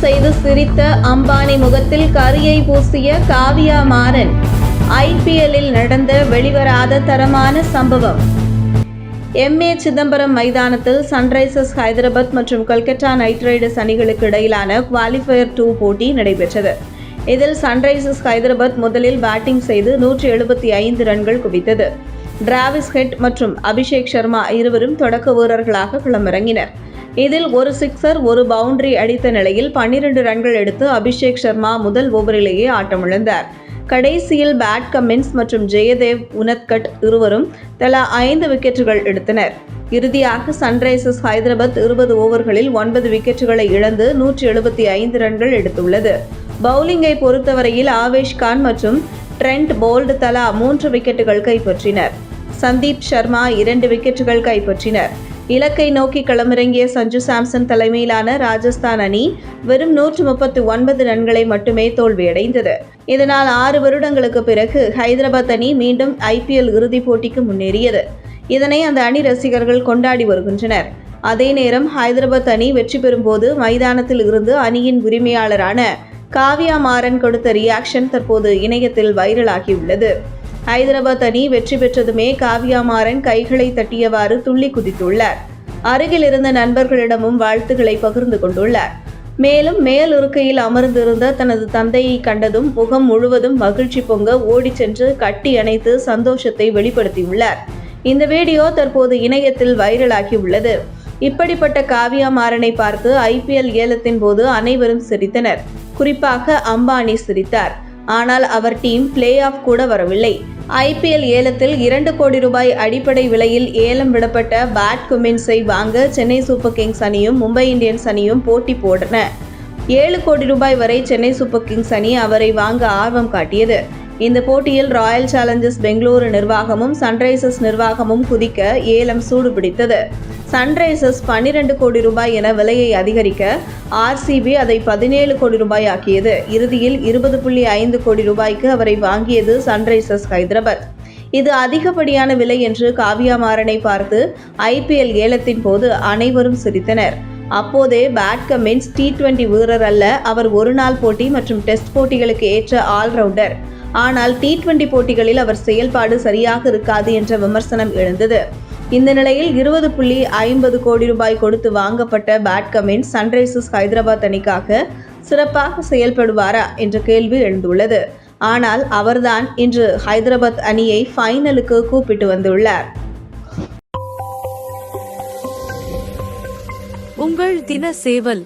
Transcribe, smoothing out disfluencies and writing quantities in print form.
செய்து சிரித்த அம்பானி முகத்தில் கரியை பூசிய காவியா மாறன். ஐபிஎல்லில் நடந்த வெளிவராத தரமான சம்பவம். எம்ஏ சிதம்பரம் மைதானத்தில் சன்ரைசர்ஸ் ஹைதராபாத் மற்றும் கொல்கத்தா நைட் ரைடர்ஸ் அணிகளுக்கு இடையிலான குவாலிஃபயர் 2 போட்டி நடைபெற்றது. இதில் சன்ரைசர்ஸ் ஹைதராபாத் முதலில் பேட்டிங் செய்து 175 ரன்கள் குவித்தது. டிராவிஸ் ஹெட் மற்றும் அபிஷேக் சர்மா இருவரும் தொடக்க வீரர்களாக களமிறங்கினர். இதில் ஒரு சிக்ஸர் ஒரு பவுண்டரி அடித்த நிலையில் 12 ரன்கள் எடுத்து அபிஷேக் சர்மா முதல் ஓவரிலேயே ஆட்டமிழந்தார். கடைசியில் பேட் கமின்ஸ் மற்றும் ஜெயதேவ் உனத்கட் இருவரும் தலா 5 விக்கெட்டுகள் எடுத்தனர். இறுதியாக சன்ரைசர்ஸ் ஹைதராபாத் 20 ஓவர்களில் 9 விக்கெட்டுகளை இழந்து 175 ரன்கள் எடுத்துள்ளது. பவுலிங்கை பொறுத்தவரையில் ஆவேஷ் கான் மற்றும் ட்ரெண்ட் போல்ட் தலா 3 விக்கெட்டுகள் கைப்பற்றினர். சந்தீப் சர்மா 2 விக்கெட்டுகள் கைப்பற்றினர். இலக்கை நோக்கி களமிறங்கிய சஞ்சு சாம்சன் தலைமையிலான ராஜஸ்தான் அணி வெறும் 139 ரன்களை மட்டுமே தோல்வியடைந்தது. இதனால் 6 வருடங்களுக்கு பிறகு ஹைதராபாத் அணி மீண்டும் ஐபிஎல் இறுதிப் போட்டிக்கு முன்னேறியது. இதனை அந்த அணி ரசிகர்கள் கொண்டாடி வருகின்றனர். அதே நேரம் ஹைதராபாத் அணி வெற்றி பெறும்போது மைதானத்தில் இருந்து அணியின் உரிமையாளரான காவியா மாறன் கொடுத்த ரியாக்ஷன் தற்போது இணையத்தில் வைரலாகியுள்ளது. ஹைதராபாத் அணி வெற்றி பெற்றதுமே காவியா மாறன் கைகளை தட்டியவாறு துள்ளி குதித்துள்ளார். அருகில் இருந்த நண்பர்களிடமும் வாழ்த்துக்களை பகிர்ந்து கொண்டுள்ளார். மேலும் மேல் இருக்கையில் அமர்ந்திருந்த தனது தந்தையை கண்டதும் முகம் முழுவதும் மகிழ்ச்சி பொங்க ஓடிச் சென்று கட்டி அணைத்து சந்தோஷத்தை வெளிப்படுத்தியுள்ளார். இந்த வீடியோ தற்போது இணையத்தில் வைரலாகியுள்ளது. இப்படிப்பட்ட காவியா மாறனை பார்த்து ஐபிஎல் ஏலத்தின் போது அனைவரும் சிரித்தனர். குறிப்பாக அம்பானி சிரித்தார். ஆனால் அவர் டீம் பிளே ஆஃப் கூட வரவில்லை. ஐபிஎல் ஏலத்தில் 2 கோடி ரூபாய் அடிப்படை விலையில் ஏலம் விடப்பட்ட பேட் கமின்ஸை வாங்க சென்னை சூப்பர் கிங்ஸ் அணியும் மும்பை இந்தியன்ஸ் அணியும் போட்டி போட்டன. 7 கோடி ரூபாய் வரை சென்னை சூப்பர் கிங்ஸ் அணி அவரை வாங்க ஆர்வம் காட்டியது. இந்த போட்டியில் ராயல் சேலஞ்சர்ஸ் பெங்களூரு நிர்வாகமும் சன்ரைசர்ஸ் நிர்வாகமும் குதிக்க ஏலம் சூடுபிடித்தது. சன்ரைசர்ஸ் 12 கோடி ரூபாய் என விலையை அதிகரிக்க ஆர்சிபி அதை 17 கோடி ரூபாய் ஆக்கியது. இறுதியில் 20.5 கோடி ரூபாய்க்கு அவரை வாங்கியது சன்ரைசர்ஸ் ஹைதராபாத். இது அதிகப்படியான விலை என்று காவியா மாறனை பார்த்து ஐபிஎல் ஏலத்தின் போது அனைவரும் சிரித்தனர். அப்போதே பேட் கமின்ஸ் T20 வீரர் அல்ல, அவர் ஒருநாள் போட்டி மற்றும் டெஸ்ட் போட்டிகளுக்கு ஏற்ற ஆல்ரவுண்டர். ஆனால் T20 போட்டிகளில் அவர் செயல்பாடு சரியாக இருக்காது என்ற விமர்சனம் எழுந்தது. இந்த நிலையில் 20.50 கோடி ரூபாய் கொடுத்து வாங்கப்பட்ட பேட் கமின்ஸ் சன்ரைசர்ஸ் ஹைதராபாத் அணிக்காக சிறப்பாக செயல்படுவாரா என்ற கேள்வி எழுந்துள்ளது. ஆனால் அவர்தான் இன்று ஹைதராபாத் அணியை ஃபைனலுக்கு கூப்பிட்டு வந்துள்ளார். உங்கள் தின சேவல்